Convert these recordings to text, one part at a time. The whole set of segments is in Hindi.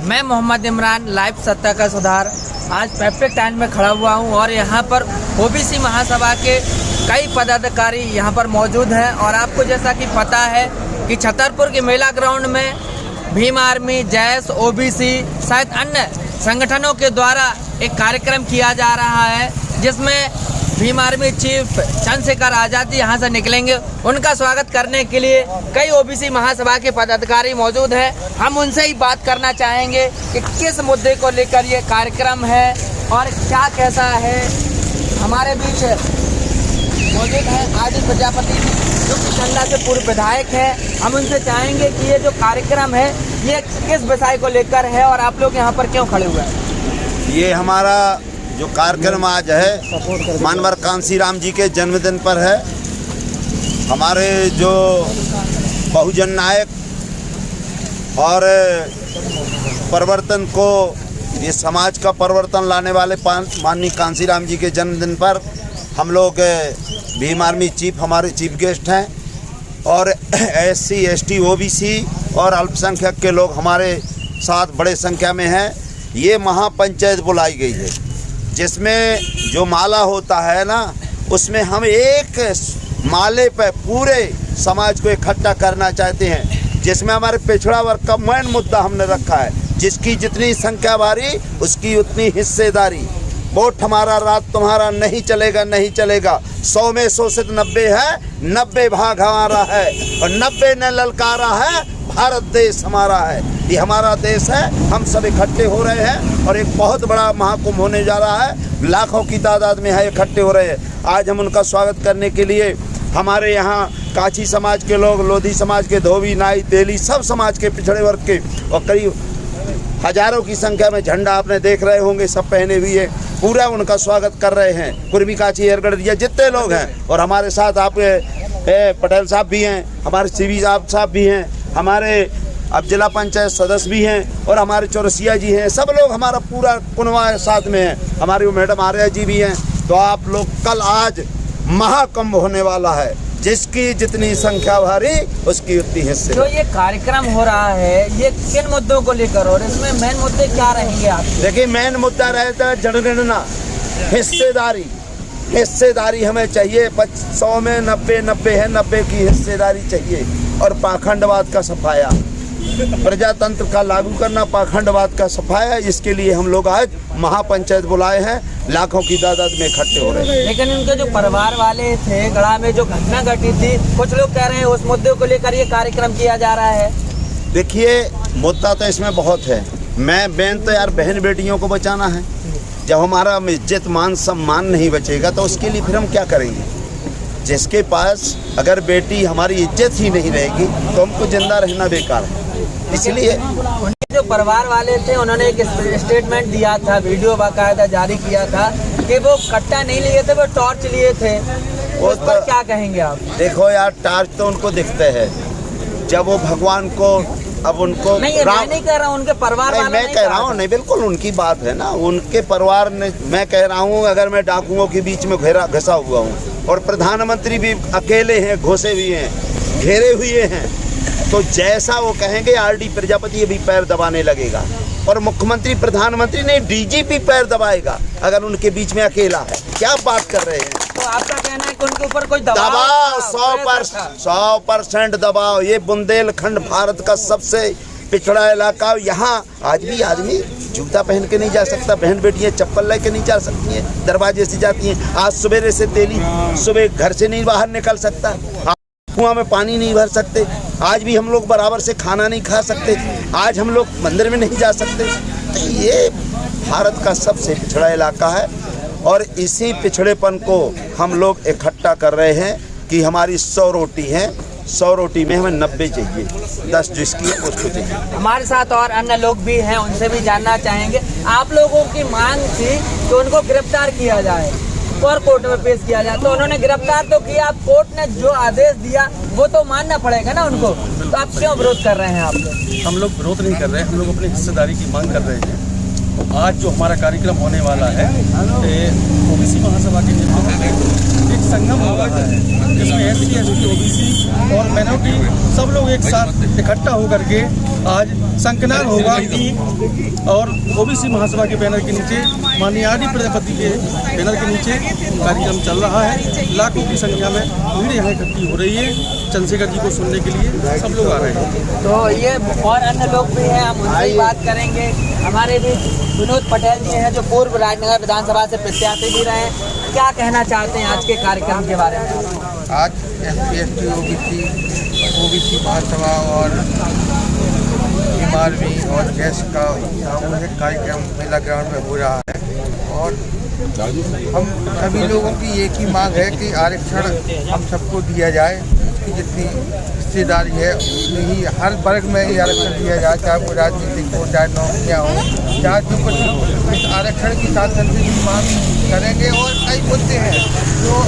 मैं मोहम्मद इमरान लाइव सत्ता का सुधार आज पेप्टिक टाइम में खड़ा हुआ हूं और यहां पर ओबीसी महासभा के कई पदाधिकारी यहां पर मौजूद हैं। और आपको जैसा कि पता है कि छतरपुर के मेला ग्राउंड में भीम आर्मी, जैस, ओबीसी शायद अन्य संगठनों के द्वारा एक कार्यक्रम किया जा रहा है, जिसमें भीम आर्मी चीफ चंद्रशेखर आज़ाद जी यहाँ से निकलेंगे। उनका स्वागत करने के लिए कई ओबीसी महासभा के पदाधिकारी मौजूद हैं। हम उनसे ही बात करना चाहेंगे कि किस मुद्दे को लेकर ये कार्यक्रम है और क्या कैसा है। हमारे बीच मौजूद हैं आदित्य प्रजापति जी, जो कि कंडला से पूर्व विधायक हैं। हम उनसे चाहेंगे कि ये जो कार्यक्रम है ये किस विषय को लेकर है और आप लोग यहाँ पर क्यों खड़े हुए हैं। ये हमारा जो कार्यक्रम आज है मानवर कांसीराम जी के जन्मदिन पर है। हमारे जो बहुजन नायक और परिवर्तन को, ये समाज का परिवर्तन लाने वाले माननीय कांसीराम जी के जन्मदिन पर हम लोग भीम आर्मी चीफ हमारे चीफ गेस्ट हैं और SC ST OBC और अल्पसंख्यक के लोग हमारे साथ बड़े संख्या में हैं। ये महापंचायत बुलाई गई है, जिसमें जो माला होता है ना, उसमें हम एक माले पे पूरे समाज को इकट्ठा करना चाहते हैं, जिसमें हमारे पिछड़ा वर्ग का मेन मुद्दा हमने रखा है। जिसकी जितनी संख्या भारी उसकी उतनी हिस्सेदारी। वोट हमारा रात तुम्हारा नहीं चलेगा, नहीं चलेगा। 100 में शोषित 90 है, 90 भाग हमारा है और 90 ने ललकारा है। भारत देश हमारा है, ये हमारा देश है। हम सब इकट्ठे हो रहे हैं और एक बहुत बड़ा महाकुंभ होने जा रहा है। लाखों की तादाद में है इकट्ठे हो रहे हैं। आज हम उनका स्वागत करने के लिए हमारे यहाँ काची समाज के लोग, लोधी समाज के, धोबी, नाई, तेली, सब समाज के पिछड़े वर्ग के और करीब हजारों की संख्या में झंडा आपने देख रहे होंगे सब पहने हुए, पूरा उनका स्वागत कर रहे हैं। कुर्मी, काची, एरगढ़िया जितने लोग हैं और हमारे साथ आपके पटेल साहब भी हैं, हमारे CV साहब भी हैं, हमारे अब जिला पंचायत सदस्य भी हैं और हमारे चौरसिया जी हैं। सब लोग हमारा पूरा कुनवा साथ में है। हमारी वो मैडम आर्या जी भी हैं। तो आप लोग कल आज महाकुंभ होने वाला है, जिसकी जितनी संख्या भारी उसकी उतनी हिस्से। जो ये कार्यक्रम हो रहा है ये किन मुद्दों को लेकर और इसमें मेन मुद्दे क्या रहेंगे आप? देखिए, मेन मुद्दा रहता है जनगणना, हिस्सेदारी। हिस्सेदारी हमें चाहिए। 100 में 90 है, 90 की हिस्सेदारी चाहिए। और पाखंडवाद का सफाया, प्रजातंत्र का लागू करना, पाखंडवाद का सफाया। इसके लिए हम लोग आज महापंचायत बुलाए हैं। लाखों की तादाद में इकट्ठे हो रहे हैं। लेकिन उनके जो परिवार वाले थे, गढ़ा में जो घटना घटी थी, कुछ लोग कह रहे हैं उस मुद्दे को लेकर ये कार्यक्रम किया जा रहा है। देखिए, मुद्दा तो इसमें बहुत है। मैं तो यार बहन बेटियों को बचाना है। जब हमारा इज्जत मान सम्मान नहीं बचेगा तो उसके लिए फिर हम क्या करेंगे। जिसके पास अगर बेटी हमारी इज्जत ही नहीं रहेगी तो हमको जिंदा रहना बेकार है। इसलिए उनके जो परिवार वाले थे उन्होंने एक स्टेटमेंट दिया था, वीडियो बाकायदा जारी किया था कि वो कट्टा नहीं लिए थे, वो टॉर्च लिए थे। उस पर क्या कहेंगे आप? देखो यार, टॉर्च तो उनको दिखते हैं जब वो भगवान को, अब उनको नहीं, मैं नहीं कह रहा हूँ, उनके परिवार वाले मैं कह रहा हूँ। नहीं, बिल्कुल उनकी बात है ना, उनके परिवार ने। मैं कह रहा हूँ अगर मैं डाकुओं के बीच में घसा हुआ हूँ और प्रधानमंत्री भी अकेले हैं, घुसे हुए हैं, घेरे हुए हैं, तो जैसा वो कहेंगे RD प्रजापति भी पैर दबाने लगेगा और मुख्यमंत्री, प्रधानमंत्री नहीं, DGP पैर दबाएगा अगर उनके बीच में अकेला है। क्या बात कर रहे हैं? तो आपका कहना है कि उनके ऊपर कोई दबाव? 100% दबाव। ये बुंदेलखंड भारत का सबसे पिछड़ा इलाका। यहाँ आज भी आदमी जूता पहन के नहीं जा सकता, बहन बेटियाँ चप्पल लेके नहीं जा सकती हैं, दरवाजे से जाती हैं। आज सवेरे से तेली सुबह घर से नहीं बाहर निकल सकता, कुआं में पानी नहीं भर सकते। आज भी हम लोग बराबर से खाना नहीं खा सकते। आज हम लोग मंदिर में नहीं जा सकते। तो ये भारत का सबसे पिछड़ा इलाका है और इसी पिछड़ेपन को हम लोग इकट्ठा कर रहे हैं कि हमारी 100 रोटी हैं, 100 रोटी में हमें 90 चाहिए, 10 जिसकी है उसको चाहिए। हमारे साथ और अन्य लोग भी हैं, उनसे भी जानना चाहेंगे। आप लोगों की मांग थी कि उनको गिरफ्तार किया जाए और कोर्ट में पेश किया जाए, तो उन्होंने गिरफ्तार तो किया। कोर्ट ने जो आदेश दिया वो तो मानना पड़ेगा ना उनको। तो आप क्यों विरोध कर रहे हैं? आप लोग? हम लोग विरोध नहीं कर रहे हैं, हम लोग अपनी हिस्सेदारी की मांग कर रहे हैं। आज जो हमारा कार्यक्रम होने वाला है ओबीसी महासभा के नेतृत्व में एक संगम हो रहा है, जिसमें SC, ST, OBC और माइनॉरिटी सब लोग एक साथ इकट्ठा होकर के आज संकलन होगा कि और ओबीसी महासभा के बैनर के नीचे माननीय आर डी प्रजापति के बैनर के नीचे कार्यक्रम चल रहा है। लाखों की संख्या में भीड़ यहाँ इकट्ठी हो रही है चंद्रशेखर जी को सुनने के लिए, सब लोग आ रहे हैं। तो ये और अन्य लोग भी हैं, हम उनसे ही बात करेंगे। हमारे भी विनोद पटेल जी हैं जो पूर्व राजनगर विधानसभा से प्रत्याशी भी रहे हैं। क्या कहना चाहते हैं आज के कार्यक्रम के बारे में? आज SC, ST, OBC महासभा और MRV और गैस का सामूहिक कार्यक्रम मेला ग्राउंड में हो रहा है और हम सभी लोगों की एक ही मांग है कि आरक्षण हम सबको दिया जाए। उसकी जितनी हिस्सेदारी है उतनी ही हर वर्ग में ही आरक्षण दिया जाए, चाहे वो राजनीतिक हो, चाहे नौकरियाँ हो, चाहे जो कुछ हो। इस आरक्षण की साथ की मांग करेंगे और कई मुद्दे हैं जो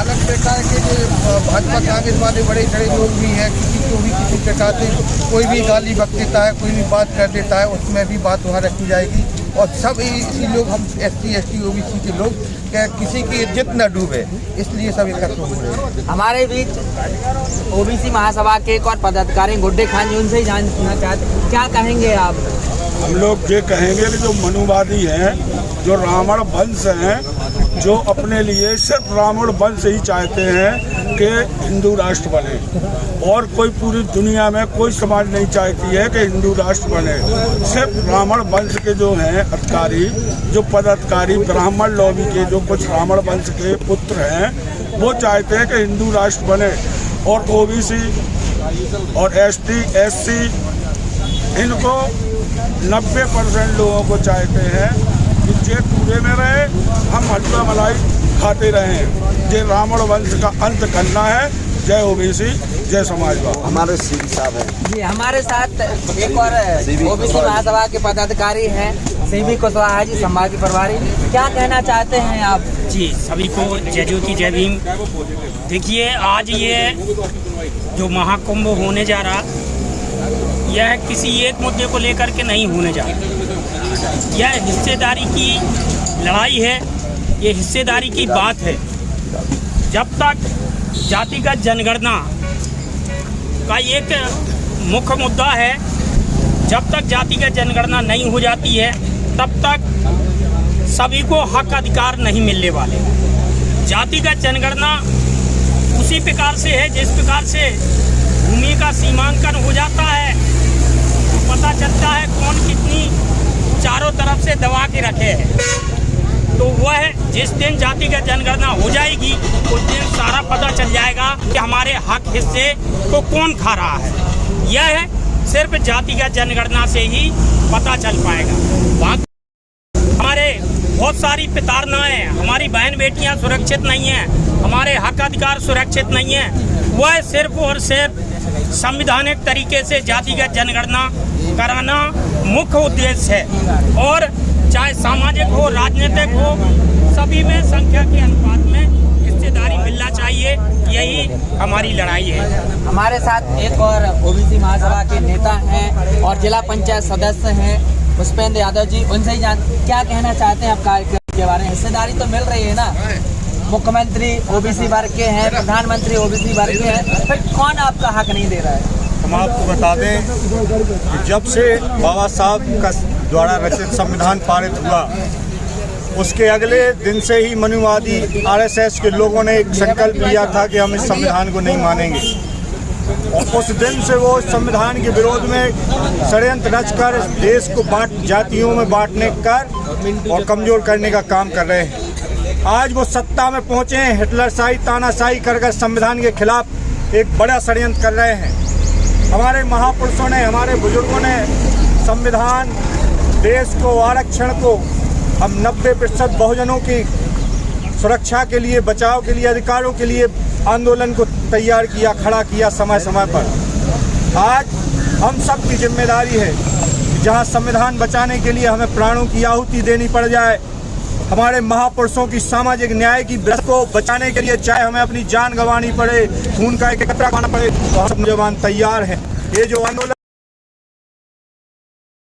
अलग प्रकार के जो भाजपा कांग्रेस वाले बड़े बड़े लोग भी हैं, किसी को भी किसी प्रकार से कोई भी गाली बक देता है, कोई भी बात कर देता है, उसमें भी बात वहाँ रखी जाएगी। और सब इसी लोग हम SC, ST, OBC के लोग क्या किसी की इज्जत न डूबे, इसलिए सब एकत्र हो रहे हैं। हमारे बीच OBC महासभा के एक और पदाधिकारी गुड्डे खान जी, उनसे ही जानना चाहते हैं, क्या कहेंगे आप? हम लोग ये कहेंगे कि जो मनुवादी हैं, जो रावण वंश हैं, जो अपने लिए सिर्फ रावण वंश ही चाहते हैं कि हिंदू राष्ट्र बने और कोई पूरी दुनिया में कोई समाज नहीं चाहती है कि हिंदू राष्ट्र बने। सिर्फ रावण वंश के जो हैं अधिकारी, जो पदाधिकारी ब्राह्मण लॉबी के जो कुछ रावण वंश के पुत्र हैं, वो चाहते हैं कि हिंदू राष्ट्र बने और OBC और ST, SC इनको 90% लोगों को चाहते हैं कि जे पूरे में रहे, हम हलवा मलाई खाते रहें। जे रावण वंश का अंत करना है। जय OBC, जय समाजवाद। हमारे सीबी साहब हैं जी, हमारे साथ एक और OBC महासभा के पदाधिकारी हैं CB कुशवाहा जी, संभागी प्रभारी। क्या कहना चाहते हैं आप? जी, सभी को जय ज्योति जय भीम। देखिए, आज ये जो महाकुंभ होने जा रहा, यह किसी एक मुद्दे को लेकर के नहीं होने जा रहा। यह हिस्सेदारी की लड़ाई है, ये हिस्सेदारी की बात है। जब तक जातिगत जनगणना का एक मुख्य मुद्दा है, जब तक जातिगत जनगणना नहीं हो जाती है, तब तक सभी को हक अधिकार नहीं मिलने वाले। जातिगत जनगणना उसी प्रकार से है जिस प्रकार से भूमि का सीमांकन हो जाता है, पता चलता है कौन कितनी चारों तरफ से दबा के रखे हैं। तो वह जिस दिन जातिगत जनगणना हो जाएगी, उस दिन सारा पता चल जाएगा कि हमारे हक हिस्से को कौन खा रहा है। यह सिर्फ जातिगत जनगणना से ही पता चल पाएगा। बाकी हमारे बहुत सारी पितारनाएं, हमारी बहन बेटियां सुरक्षित नहीं हैं, हमारे हक अधिकार सुरक्षित नहीं हैं। वह सिर्फ और सिर्फ संवैधानिक तरीके से जातिगत जनगणना कराना मुख्य उद्देश्य है और चाहे सामाजिक हो, राजनीतिक हो, सभी में संख्या के अनुपात में हिस्सेदारी मिलना चाहिए। यही हमारी लड़ाई है। हमारे साथ एक और OBC महासभा के नेता हैं और जिला पंचायत सदस्य हैं पुष्पेंद्र यादव जी, उनसे ही क्या कहना चाहते हैं आप कार्यक्रम के बारे में? हिस्सेदारी तो मिल रही है ना, मुख्यमंत्री OBC वर्ग के हैं, प्रधानमंत्री OBC वर्ग के हैं, फिर कौन आपका हक नहीं दे रहा है? हम आपको बता दें कि जब से बाबा साहब का द्वारा रचित संविधान पारित हुआ, उसके अगले दिन से ही मनुवादी RSS के लोगों ने एक संकल्प लिया था कि हम इस संविधान को नहीं मानेंगे और उस दिन से वो इस संविधान के विरोध में षड्यंत्र रचकर देश को जातियों में बांटने कर और कमजोर करने का काम कर रहे हैं। आज वो सत्ता में पहुंचे हैं, हिटलरशाही तानाशाही कर संविधान के खिलाफ एक बड़ा षड्यंत्र कर रहे हैं। हमारे महापुरुषों ने, हमारे बुजुर्गों ने संविधान, देश को, आरक्षण को, हम 90% बहुजनों की सुरक्षा के लिए, बचाव के लिए, अधिकारों के लिए आंदोलन को तैयार किया, खड़ा किया समय समय पर। आज हम सब की जिम्मेदारी है जहां संविधान बचाने के लिए हमें प्राणों की आहुति देनी पड़ जाए, हमारे महापुरुषों की सामाजिक न्याय की व्रत को बचाने के लिए चाहे हमें अपनी जान गंवानी पड़े, खून का एक कतरा पाना पड़े, तो हम नौजवान तैयार हैं। ये जो आंदोलन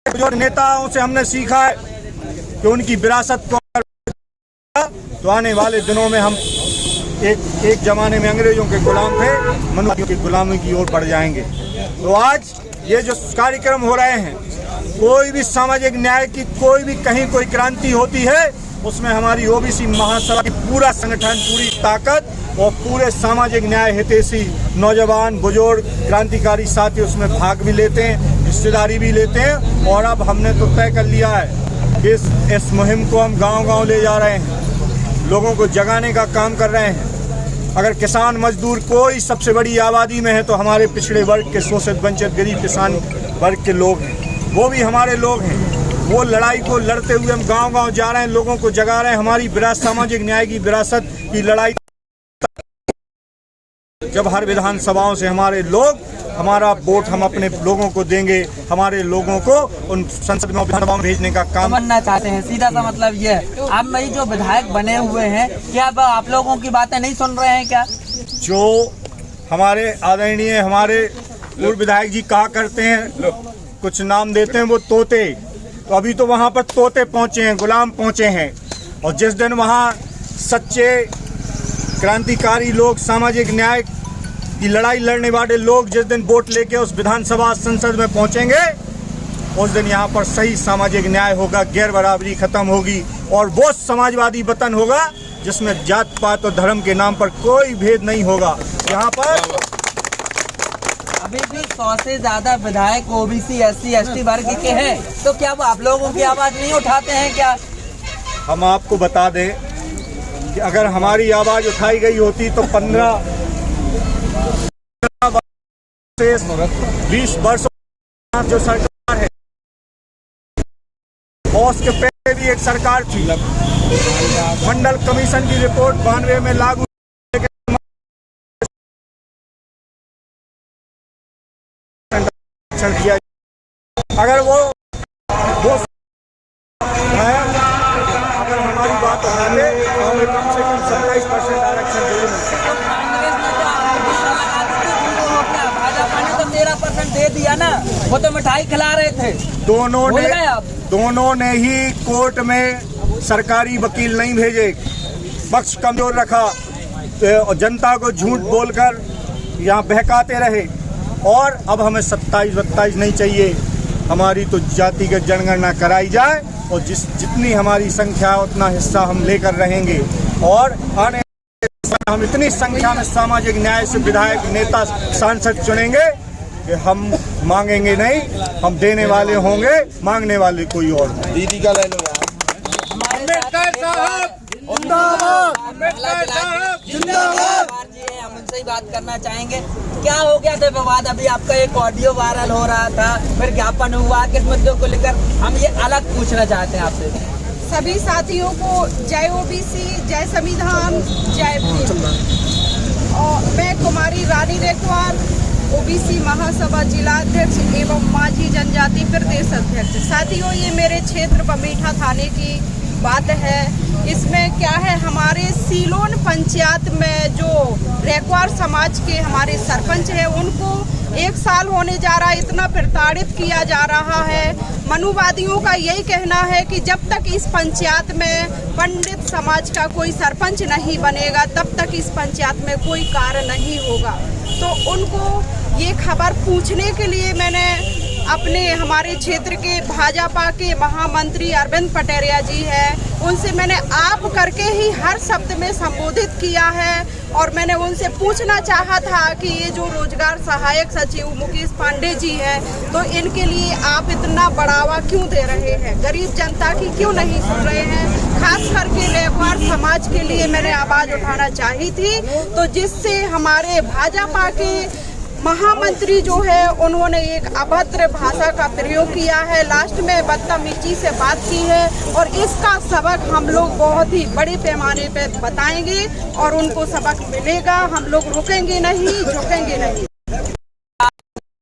जो नेताओं से हमने सीखा है, कि उनकी विरासत को, तो आने वाले दिनों में हम एक जमाने में अंग्रेजों के गुलाम थे, मनुवादियों की गुलामी की ओर बढ़ जाएंगे। तो आज ये जो कार्यक्रम हो रहे हैं, कोई भी सामाजिक न्याय की कोई भी कहीं कोई क्रांति होती है, उसमें हमारी ओबीसी महासभा की पूरा संगठन, पूरी ताकत और पूरे सामाजिक न्याय हितैषी नौजवान, बुजुर्ग, क्रांतिकारी साथी उसमें भाग भी लेते हैं, हिस्सेदारी भी लेते हैं। और अब हमने तो तय कर लिया है कि इस मुहिम को हम गांव-गांव ले जा रहे हैं, लोगों को जगाने का काम कर रहे हैं। अगर किसान मजदूर कोई सबसे बड़ी आबादी में है तो हमारे पिछड़े वर्ग के, शोषित वंचित गरीब किसान वर्ग के लोग हैं, वो भी हमारे लोग हैं। वो लड़ाई को लड़ते हुए हम गांव-गांव जा रहे हैं, लोगों को जगा रहे हैं। हमारी विरासत, सामाजिक न्याय की विरासत की लड़ाई, जब हर विधानसभाओं से हमारे लोग, हमारा वोट हम अपने लोगों को देंगे, हमारे लोगों को उन संसद में, विधानसभाओं में भेजने का काम बनना चाहते हैं। सीधा सा मतलब ये है, आप नई जो विधायक बने हुए हैं, क्या आप लोगों की बातें नहीं सुन रहे हैं क्या? जो हमारे आदरणीय, हमारे पूर्व विधायक जी कहा करते हैं, कुछ नाम देते हैं वो तोते, तो अभी तो वहाँ पर तोते पहुँचे हैं, गुलाम पहुँचे हैं। और जिस दिन वहाँ सच्चे क्रांतिकारी लोग, सामाजिक न्याय की लड़ाई लड़ने वाले लोग जिस दिन वोट लेके उस विधानसभा संसद में पहुँचेंगे, उस दिन यहाँ पर सही सामाजिक न्याय होगा, गैर बराबरी खत्म होगी और वो समाजवादी वतन होगा जिसमें जात पात और धर्म के नाम पर कोई भेद नहीं होगा। यहाँ पर अभी भी 100 से ज्यादा विधायक ओबीसी, एससी, एसटी वर्ग के हैं, तो क्या वो आप लोगों की आवाज नहीं उठाते हैं क्या? हम आपको बता दें कि अगर हमारी आवाज उठाई गई होती तो 15 से 20 वर्ष जो सरकार है, और उसके पहले भी एक सरकार थी, मंडल कमीशन की रिपोर्ट 92 में लागू किया। अगर वो है, अगर हमारी बात उठाते तो हमें कम से कम 27% आरक्षण जरूर मिलता। भाजपा ने तो 13% दे दिया ना, वो तो मिठाई खिला रहे थे। दोनों ने ही कोर्ट में सरकारी वकील नहीं भेजे, पक्ष कमजोर रखा और जनता को झूठ बोलकर यहाँ बहकाते रहे। और अब हमें 27-28 नहीं चाहिए, हमारी तो जातिगत जनगणना कराई जाए और जितनी हमारी संख्या उतना हिस्सा हम लेकर रहेंगे। और आने हम इतनी संख्या में सामाजिक न्याय से विधायक, नेता, सांसद चुनेंगे कि हम मांगेंगे नहीं, हम देने वाले होंगे, मांगने वाले कोई और। दीदी का ले लो यार। अम्बेडकर साहब जिंदाबाद, अम्बेडकर साहब जिंदाबाद। हम उनसे ही बात करना चाहेंगे, क्या हो गया था विवाद? अभी आपका एक ऑडियो वायरल हो रहा था, फिर ज्ञापन हुआ, किस मुद्दों को लेकर? हम ये अलग पूछना चाहते हैं आपसे। सभी साथियों को जय ओबीसी, जय संविधान, जय भीम। और मैं कुमारी रानी रेखवार, ओबीसी महासभा जिला अध्यक्ष एवं माझी जनजाति प्रदेश अध्यक्ष। साथियों, ये मेरे क्षेत्र बमेठा थाने की बात है। इसमें क्या है, हमारे सीलोन पंचायत में जो रेखवार समाज के हमारे सरपंच हैं, उनको 1 साल होने जा रहा है, इतना प्रताड़ित किया जा रहा है। मनुवादियों का यही कहना है कि जब तक इस पंचायत में पंडित समाज का कोई सरपंच नहीं बनेगा, तब तक इस पंचायत में कोई कार्य नहीं होगा। तो उनको ये खबर पूछने के लिए मैंने अपने हमारे क्षेत्र के भाजपा के महामंत्री अरविंद पटेरिया जी हैं, उनसे मैंने आप करके ही हर शब्द में संबोधित किया है। और मैंने उनसे पूछना चाहा था कि ये जो रोजगार सहायक सचिव मुकेश पांडे जी हैं, तो इनके लिए आप इतना बढ़ावा क्यों दे रहे हैं, गरीब जनता की क्यों नहीं सुन रहे हैं? खास करके रेखवार समाज के लिए मैंने आवाज़ उठाना चाही थी, तो जिससे हमारे भाजपा के महामंत्री जो है उन्होंने एक अभद्र भाषा का प्रयोग किया है, लास्ट में बदतमीजी से बात की है। और इसका सबक हम लोग बहुत ही बड़े पैमाने पर बताएंगे और उनको सबक मिलेगा। हम लोग रुकेंगे नहीं, झुकेंगे नहीं।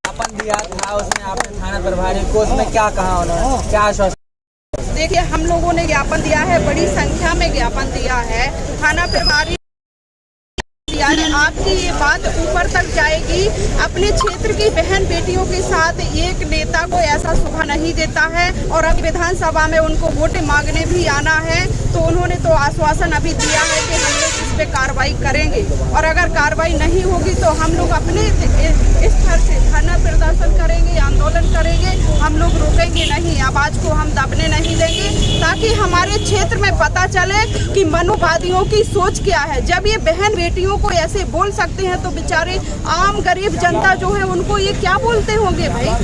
ज्ञापन दिया था उसमें आपने थाना प्रभारी को, उसमें क्या कहा उन्होंने, क्या आश्वासन? देखिए, हम लोगों ने ज्ञापन दिया है, बड़ी संख्या में ज्ञापन दिया है। थाना प्रभारी यानी आपकी ये बात ऊपर तक जाएगी। अपने क्षेत्र की बहन बेटियों के साथ एक नेता को ऐसा शोभा नहीं देता है। और अब विधानसभा में उनको वोट मांगने भी आना है, तो उन्होंने तो आश्वासन अभी दिया है कि हम लोग इस पे कार्रवाई करेंगे, और अगर कार्रवाई नहीं होगी तो हम लोग अपने स्तर से धरना प्रदर्शन करेंगे, आंदोलन करेंगे। हम लोग रोकेंगे नहीं, आवाज को हम दबने नहीं देंगे, ताकि हमारे क्षेत्र में पता चले कि मनुवादियों की सोच क्या है। जब ये बहन बेटियों को ऐसे बोल सकते हैं तो बेचारे आम गरीब जनता जो है उनको ये क्या बोलते होंगे भाई।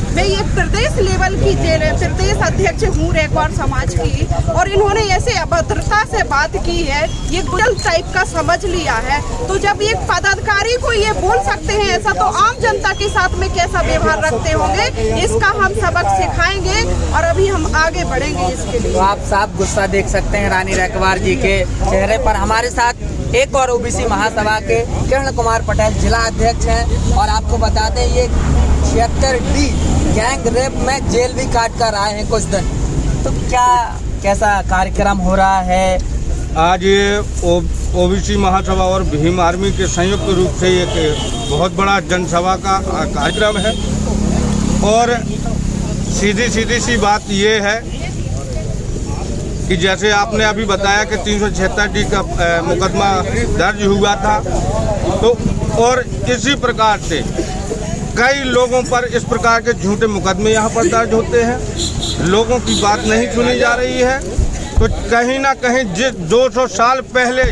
मैं एक प्रदेश लेवल की प्रदेश अध्यक्ष हूँ रेकॉर्ड समाज की, और इन्होंने ऐसे अभद्रता से बात की है, ये गुजल टाइप का समझ लिया है। तो जब एक पदाधिकारी को ये बोल सकते हैं ऐसा, तो आम जनता के साथ में कैसा व्यवहार रखते होंगे, इसका हम सबक सिखाएंगे और अभी हम आगे बढ़ेंगे इसके लिए। तो आप साफ गुस्सा देख सकते हैं रानी रैकवार जी के चेहरे पर। हमारे साथ एक और ओबीसी महासभा के किरण कुमार पटेल जिला अध्यक्ष हैं, और आपको बता दें ये 76D गैंग रेप में जेल भी काट कर आए हैं कुछ दिन। तो कैसा कार्यक्रम हो रहा है आज? ये ओबीसी महासभा और भीम आर्मी के संयुक्त रूप से एक बहुत बड़ा जनसभा का कार्यक्रम है, और सीधी सी बात ये है कि जैसे आपने अभी बताया कि 376D का मुकदमा दर्ज हुआ था, तो और इसी प्रकार से कई लोगों पर इस प्रकार के झूठे मुकदमे यहाँ पर दर्ज होते हैं। लोगों की बात नहीं सुनी जा रही है। तो कहीं ना कहीं जिस 200 साल पहले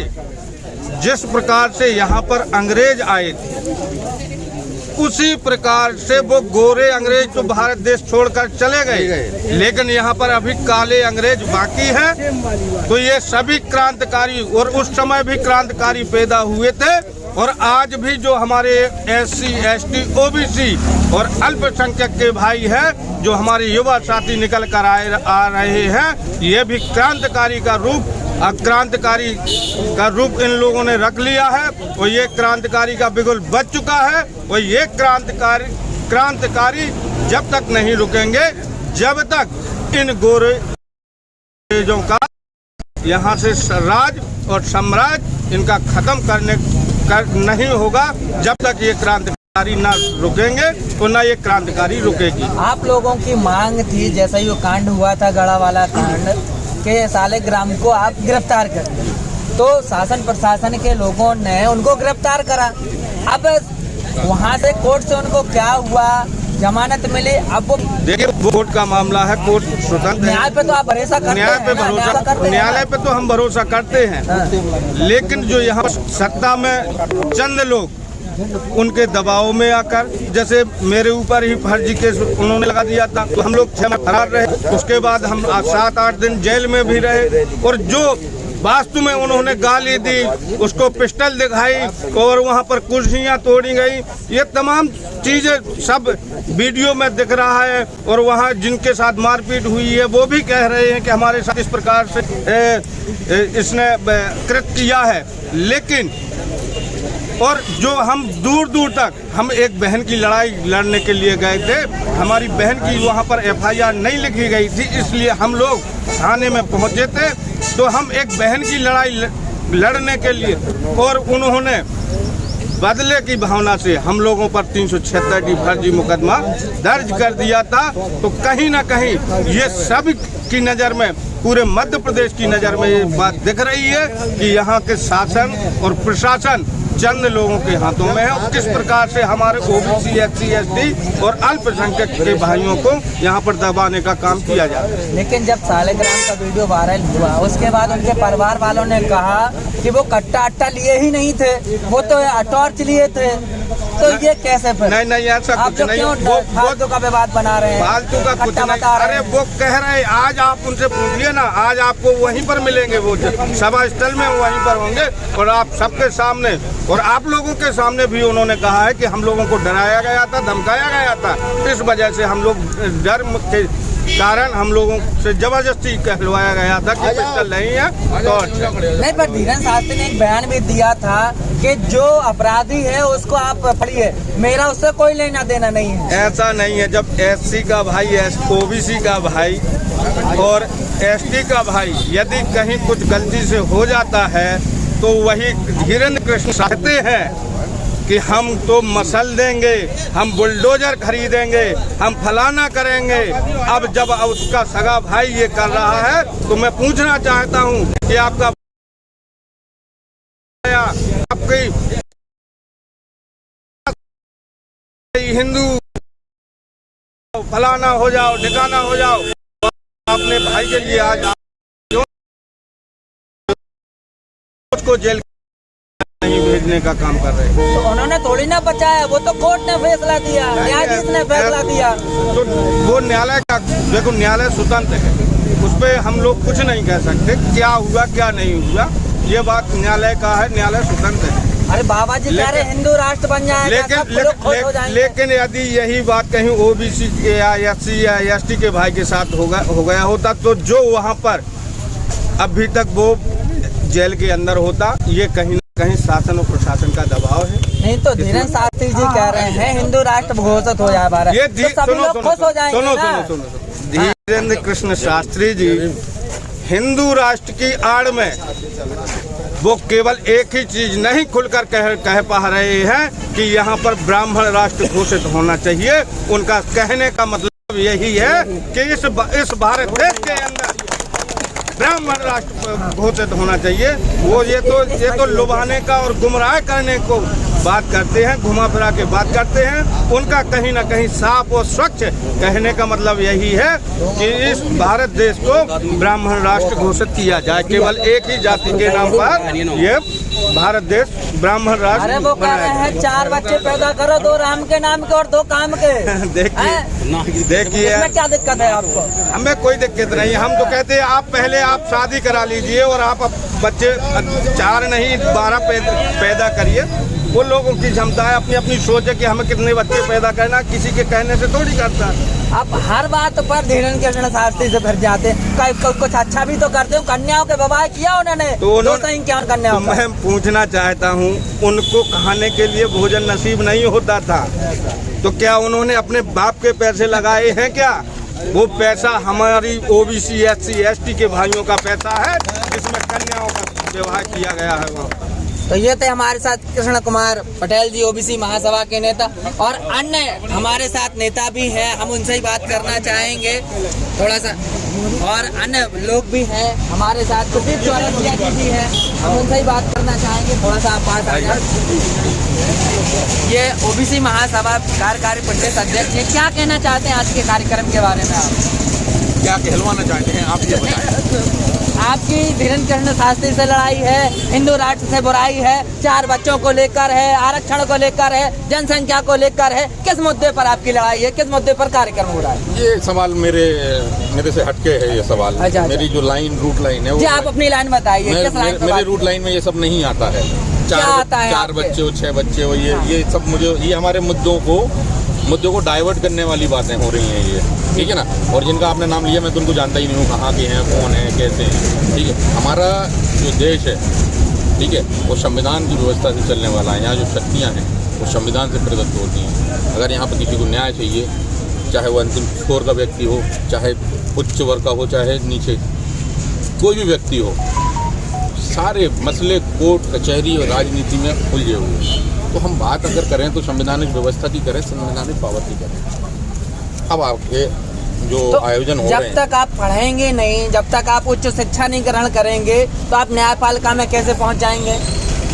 जिस प्रकार से यहाँ पर अंग्रेज आए थे, उसी प्रकार से वो गोरे अंग्रेज तो भारत देश छोड़कर चले गए, लेकिन यहाँ पर अभी काले अंग्रेज बाकी हैं। तो ये सभी क्रांतिकारी, और उस समय भी क्रांतिकारी पैदा हुए थे, और आज भी जो हमारे SC, ST, OBC और अल्पसंख्यक के भाई हैं, जो हमारे युवा साथी निकल कर आ रहे हैं, ये भी क्रांतिकारी का रूप इन लोगों ने रख लिया है, और ये क्रांतिकारी का बिगुल बज चुका है। और ये क्रांतिकारी जब तक नहीं रुकेंगे, जब तक इन गोरेजों का यहाँ से राज और साम्राज्य इनका खत्म नहीं होगा, जब तक ये क्रांतिकारी ना रुकेंगे तो ना ये क्रांतिकारी रुकेगी। आप लोगों की मांग थी, जैसा ही वो कांड हुआ था गढ़ा वाला कांड, के सालेग्राम को आप गिरफ्तार कर, तो शासन प्रशासन के लोगों ने उनको गिरफ्तार करा। अब वहाँ से कोर्ट से उनको क्या हुआ, जमानत मिली। अब वो देखिए, वो कोर्ट का मामला है, कोर्ट स्वतंत्र है। न्याय पे तो आप भरोसा करते हैं, न्यायालय पे तो हम भरोसा करते हैं, लेकिन जो यहाँ सत्ता में चंद लोग उनके दबाव में आकर, जैसे मेरे ऊपर ही फर्जी केस उन्होंने लगा दिया था, तो हम लोग 6 माह फरार रहे। उसके बाद हम 7-8 दिन जेल में भी रहे, और जो वास्तु में उन्होंने गाली दी, उसको पिस्टल दिखाई, और वहाँ पर कुर्सियाँ तोड़ी गई। ये तमाम चीज़ें सब वीडियो में दिख रहा है, और वहाँ जिनके साथ मारपीट हुई है वो भी कह रहे हैं कि हमारे साथ इस प्रकार से इसने कृत्य किया है। लेकिन और जो हम दूर दूर तक हम एक बहन की लड़ाई लड़ने के लिए गए थे, हमारी बहन की वहाँ पर FIR नहीं लिखी गई थी, इसलिए हम लोग थाने में पहुँचे थे। तो हम एक बहन की लड़ाई लड़ने के लिए, और उन्होंने बदले की भावना से हम लोगों पर 376D फर्जी मुकदमा दर्ज कर दिया था। तो कहीं ना कहीं ये सब की नज़र में, पूरे मध्य प्रदेश की नज़र में ये बात दिख रही है कि यहाँ के शासन और प्रशासन चंद लोगों के हाथों में है, और किस प्रकार से हमारे OBC, SC, ST और अल्पसंख्यक के भाइयों को यहाँ पर दबाने का काम किया जा रहा है। लेकिन जब सालेग्राम का वीडियो वायरल हुआ, उसके बाद उनके परिवार वालों ने कहा कि वो कट्टा अट्टा लिए ही नहीं थे, वो तो टॉर्च लिए थे। तो ये कैसे फिर? नहीं, ऐसा कुछ नहीं। वो फालतू का विवाद बना रहे हैं, फालतू का कुछ नहीं। अरे वो कह रहे हैं, आज आप उनसे पूछिए ना, आज आपको वहीं पर मिलेंगे, वो सभा स्थल में वहीं पर होंगे, और आप सबके सामने और आप लोगों के सामने भी उन्होंने कहा है कि हम लोगों को डराया गया था, धमकाया गया था, इस वजह से हम लोग डर के कारण हम लोगों से जबरदस्ती कहलवाया गया था कि पिस्टल नहीं है। तो नहीं, पर धीरेन्द्र शास्त्री ने एक बयान भी दिया था कि जो अपराधी है उसको आप पकड़िए, मेरा उससे कोई लेना देना नहीं है। ऐसा नहीं है। जब SC का भाई, OBC का भाई और ST का भाई यदि कहीं कुछ गलती से हो जाता है, तो वही धीरेन्द्र कृष्ण चाहते हैं कि हम तो मसल देंगे, हम बुलडोजर खरीदेंगे, हम फलाना करेंगे। अब जब उसका सगा भाई ये कर रहा है तो मैं पूछना चाहता हूँ कि आपकी हिंदू फलाना हो जाओ, ठिकाना हो जाओ, अपने भाई के लिए आज उसको जेल नहीं भेजने का काम कर रहे हैं। तो उन्होंने थोड़ी ना बचाया, वो तो कोर्ट ने फैसला दिया, न्यायाधीश ने फैसला दिया। तो वो न्यायालय का, देखो न्यायालय स्वतंत्र है, उस पर हम लोग कुछ नहीं कह सकते क्या हुआ क्या नहीं हुआ, ये बात न्यायालय का है, न्यायालय स्वतंत्र है। अरे बाबा जी कह रहे हिंदू राष्ट्र बन जाएगा, लेकिन यदि यही बात कहीं ओबीसी या एससी या एसटी के भाई के साथ हो गया होता तो जो वहाँ पर अभी तक वो जेल के अंदर होता, ये कहीं न कहीं शासन और प्रशासन का दबाव है। नहीं तो धीरेन्द्र शास्त्री जी कह रहे हैं हिंदू राष्ट्र घोषित हो जाए भारत, ये तो सभी लोग खुश हो जाएंगे ना। सुनो धीरेन्द्र कृष्ण शास्त्री जी हिंदू राष्ट्र की आड़ में वो केवल एक ही चीज नहीं खुलकर कह पा रहे हैं कि यहाँ पर ब्राह्मण राष्ट्र घोषित होना चाहिए। उनका कहने का मतलब यही है कि इस भारत देश के अंदर ब्राह्मण राष्ट्र घोषित होना चाहिए। वो ये तो लुभाने का और गुमराह करने को बात करते हैं, घुमा फिरा के बात करते हैं। उनका कहीं ना कहीं साफ और स्वच्छ कहने का मतलब यही है कि इस भारत देश को ब्राह्मण राष्ट्र घोषित किया जाए, केवल एक ही जाति के नाम पर ये भारत देश ब्राह्मण राष्ट्र। अरे वो कह रहे हैं 4 बच्चे पैदा करो, 2 राम के नाम के और 2 काम के। देखिए इसमें क्या दिक्कत है आपको? हमें कोई दिक्कत नहीं, हम तो कहते हैं आप पहले आप शादी करा लीजिए और आप बच्चे 4 नहीं 12 पैदा करिए। वो लोगों की क्षमता है, अपनी अपनी सोच है कि हमें कितने बच्चे पैदा करना, किसी के कहने से थोड़ी करता है। आप हर बात पर धीरेन्द्र कृष्ण शास्त्री से फिर जाते हैं, कुछ अच्छा भी तो करते हो। कन्याओं के विवाह किया उन्होंने, तो क्या कन्याओं का? मैं पूछना चाहता हूँ, उनको खाने के लिए भोजन नसीब नहीं होता था तो क्या उन्होंने अपने बाप के पैसे लगाए हैं क्या? वो पैसा हमारी ओबीसी एससी एसटी के भाइयों का पैसा है जिसमें कन्याओं का विवाह किया गया है वहाँ। तो ये थे हमारे साथ कृष्ण कुमार पटेल जी, ओबीसी महासभा के नेता, और अन्य हमारे साथ नेता भी हैं, हम उनसे ही बात करना चाहेंगे थोड़ा सा। और अन्य लोग भी हैं हमारे साथ, कुलदीप चौरसिया जी भी हैं, हम उनसे ही बात करना चाहेंगे। थोड़ा सा आप पास आ जाए। ये ओबीसी महासभा कार्यकारी प्रदेश अध्यक्ष है, क्या कहना चाहते हैं आज के कार्यक्रम के बारे में? आप क्या कहलवाना चाहते हैं, आप ये बताएं। आपकी धीरेन्द्र कृष्ण शास्त्री से लड़ाई है, हिंदू राष्ट्र से बुराई है, 4 बच्चों को लेकर है, आरक्षण को लेकर है, जनसंख्या को लेकर है, किस मुद्दे पर आपकी लड़ाई है, किस मुद्दे पर कार्यक्रम हो रहा है? ये सवाल मेरे से हटके है ये सवाल। अच्छा। मेरी जो रूट लाइन है जी, आप अपनी लाइन बताइए। मेरे रूट लाइन में ये सब नहीं आता है। 4 बच्चे हो, 6 बच्चे हो, ये सब ये हमारे मुद्दों को डाइवर्ट करने वाली बातें हो रही हैं ये, ठीक है ना। और जिनका आपने नाम लिया मैं तो उनको जानता ही नहीं हूँ, कहाँ के हैं, कौन है, कैसे हैं, ठीक है। हमारा जो देश है, ठीक है, वो संविधान की व्यवस्था से चलने वाला है। यहाँ जो शक्तियाँ हैं वो संविधान से प्रदत्त होती हैं। अगर यहाँ पर किसी को न्याय चाहिए, चाहे वो अंतिम छोर का व्यक्ति हो, चाहे उच्च वर्ग का हो, चाहे नीचे कोई भी व्यक्ति हो, सारे मसले कोर्ट कचहरी और राजनीति में उलझे हुए हैं। तो हम बात अगर करें तो संवैधानिक व्यवस्था की करें, संवैधानिक पावर की करें। अब आपके जो आयोजन हो रहे हैं, जब तक आप पढ़ेंगे नहीं, जब तक आप उच्च शिक्षा नहीं ग्रहण करेंगे तो आप न्यायपालिका में कैसे पहुंच जाएंगे?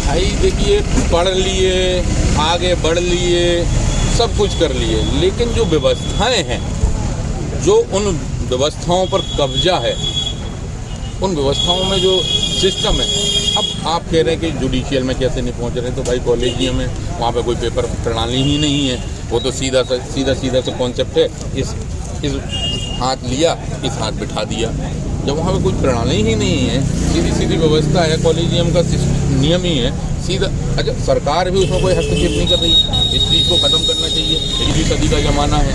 भाई देखिए, पढ़ लिए, आगे बढ़ लिए, सब कुछ कर लिए, लेकिन जो व्यवस्थाएं हैं, जो उन व्यवस्थाओं पर कब्जा है, उन व्यवस्थाओं में जो सिस्टम है। अब आप कह रहे हैं कि जुडिशियल में कैसे नहीं पहुंच रहे, तो भाई कॉलेजियम में वहाँ पे कोई पेपर प्रणाली ही नहीं है। वो तो सीधा सा कॉन्सेप्ट है, इस हाथ लिया, इस हाथ बिठा दिया। जब वहाँ पे कोई प्रणाली ही नहीं है, सीधी व्यवस्था है, कॉलेजियम का नियम ही है सीधा। अच्छा, सरकार भी उसमें कोई हस्तक्षेप नहीं कर रही, इस चीज़ को ख़त्म करना चाहिए, 21वीं सदी का ज़माना है।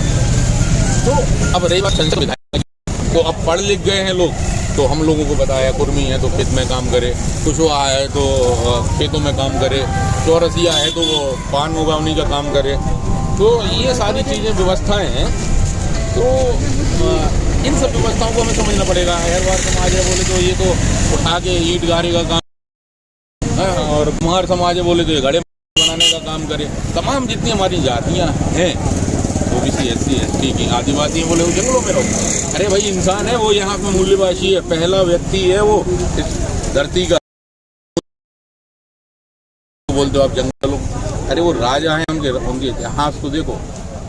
तो अब रही बात संसद विधायक, तो अब पढ़ लिख गए हैं लोग, तो हम लोगों को बताया कुर्मी है तो खेत में काम करे, कुशवाहा है तो खेतों में काम करे, चौरसिया है तो वो पान उगावनी का काम करे। तो ये सारी चीज़ें व्यवस्थाएं हैं, तो इन सब व्यवस्थाओं को हमें समझना पड़ेगा। हर बार समाज है बोले तो ये तो उठा के ईंट गारे का काम और कुम्हार समाज है बोले तो ये घड़े बनाने का काम करे। तमाम जितनी हमारी जातियाँ हैं, ओबीसी, एससी, एसटी की, आदिवासी बोले वो जंगलों में रहो। अरे भाई इंसान है वो, यहाँ पे मूल्यवासी है, पहला व्यक्ति है वो इस धरती का। बोलते हो आप जंगलों, अरे वो राजा हैं, उनके इतिहास को देखो।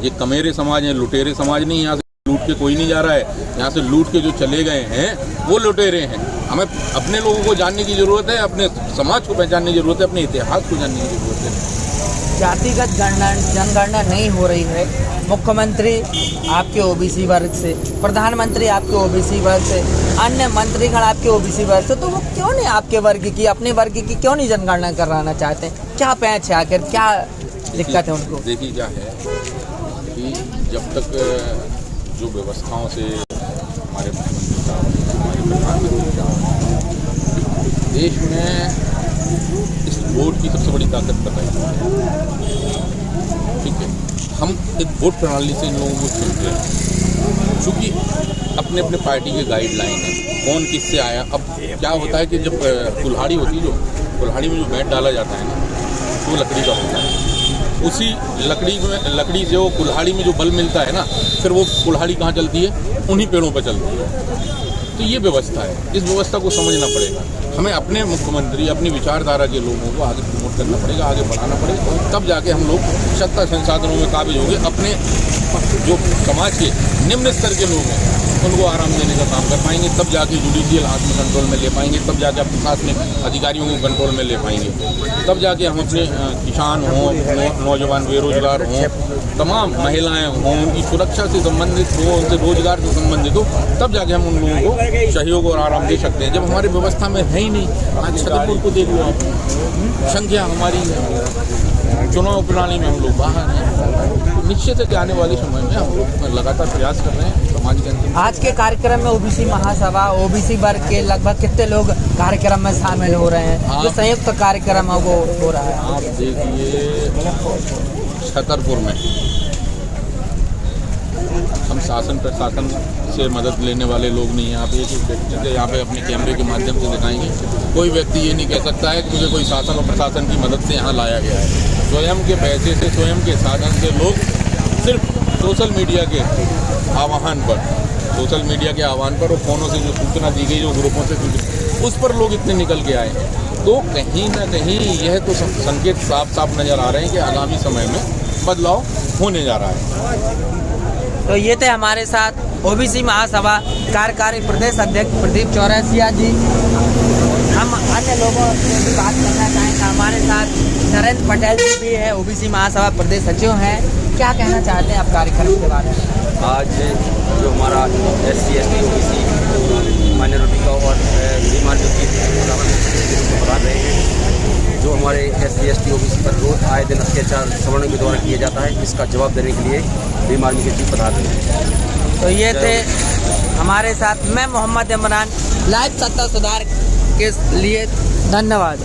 ये कमेरे समाज है, लुटेरे समाज नहीं। यहाँ से लूट के कोई नहीं जा रहा है, यहाँ से लूट के जो चले गए हैं वो लुटेरे हैं। हमें अपने लोगों को जानने की ज़रूरत है, अपने समाज को पहचानने की ज़रूरत है, अपने इतिहास को जानने की ज़रूरत है। जातिगत जनगणना नहीं हो रही है। मुख्यमंत्री आपके ओबीसी वर्ग से, प्रधानमंत्री आपके ओबीसी वर्ग से, अन्य मंत्रीगण आपके ओबीसी वर्ग से, तो वो क्यों नहीं आपके वर्ग की, अपने वर्ग की क्यों नहीं जनगणना कराना चाहते हैं? क्या पैंच है आखिर, क्या दिक्कत है उनको? देखिए क्या है कि जब तक जो व्यवस्थाओं से हमारे मुख्यमंत्री साहब, हमारे प्रधानमंत्री साहब, देश में इस वोट की सबसे बड़ी ताकत पता है, ठीक है। हम एक वोट प्रणाली से इन लोगों को चुनते हैं, चूँकि अपने अपने पार्टी के गाइडलाइन है, कौन किससे आया। अब क्या होता है कि जब कुल्हाड़ी होती है, जो कुल्हाड़ी में जो बैट डाला जाता है ना, वो लकड़ी का होता है। उसी लकड़ी से वो कुल्हाड़ी में जो बल मिलता है ना, फिर वो कुल्हाड़ी कहाँ चलती है, उन्हीं पेड़ों पर चलती है। तो ये व्यवस्था है, इस व्यवस्था को समझना पड़ेगा। हमें अपने मुख्यमंत्री, अपनी विचारधारा के लोगों को आगे प्रमोट करना पड़ेगा, आगे बढ़ाना पड़ेगा, और तब जाके हम लोग सत्ता संसाधनों में काबिज होंगे। अपने जो समाज के निम्न स्तर के लोग हैं उनको आराम देने का काम कर पाएंगे, तब जाके जुडिशियल हाथ में कंट्रोल में ले पाएंगे, तब जाके अपने प्रशासनिक अधिकारियों को कंट्रोल में ले पाएंगे, तब जाके हम अपने किसान हों, नौजवान बेरोजगार हों, तमाम महिलाएं हों, उनकी सुरक्षा से संबंधित हो, उनसे रोजगार से संबंधित हो, तब जाके हम उन लोगों को सहयोग और आराम दे सकते हैं। जब हमारी व्यवस्था में है ही नहीं, आज छतरपुर को देख लो आप, संख्या हमारी चुनाव प्रणाली में हम लोग बाहर हैं। निश्चित है कि आने वाले समय में हम लोग लगातार प्रयास कर रहे हैं समाज के अंदर। आज के कार्यक्रम में ओबीसी महासभा, ओबीसी वर्ग के लगभग कितने लोग कार्यक्रम में शामिल हो रहे हैं? जो संयुक्त कार्यक्रम है वो हो रहा है। आप देखिए छतरपुर में हम शासन प्रशासन से मदद लेने वाले लोग नहीं हैं। आप एक व्यक्ति से यहाँ पे अपने कैमरे के माध्यम से दिखाएंगे, कोई व्यक्ति ये नहीं कह सकता है कि मुझे कोई शासन और प्रशासन की मदद से यहाँ लाया गया है। स्वयं के पैसे से, स्वयं के साधन से लोग सिर्फ सोशल मीडिया के आह्वान पर, सोशल मीडिया के आह्वान पर और फ़ोनों से जो सूचना दी गई, जो ग्रुपों से उस पर लोग इतने निकल के आए हैं। तो कहीं ना कहीं यह तो संकेत साफ साफ नज़र आ रहे हैं कि आगामी समय में बदलाव होने जा रहा है। तो ये थे हमारे साथ ओबीसी महासभा कार्यकारी प्रदेश अध्यक्ष प्रदीप चौरसिया जी। हम अन्य लोगों से भी बात करना चाहेंगे। हमारे साथ नरेंद्र पटेल जी भी है, ओबीसी महासभा प्रदेश सचिव हैं। क्या कहना चाहते हैं आप कार्यक्रम के बारे में? आज जो हमारा SC ST OBC माइनॉरिटी का और बीमारियों की बता रहे हैं, जो हमारे SC ST OBC पर रोज आए दिन अत्याचार सवर्णों के द्वारा किया जाता है, इसका जवाब देने के लिए बीमारी के चीफ बता रहे हैं। तो ये थे हमारे साथ, मैं मोहम्मद इमरान, लाइव सत्ता सुधार के लिए धन्यवाद।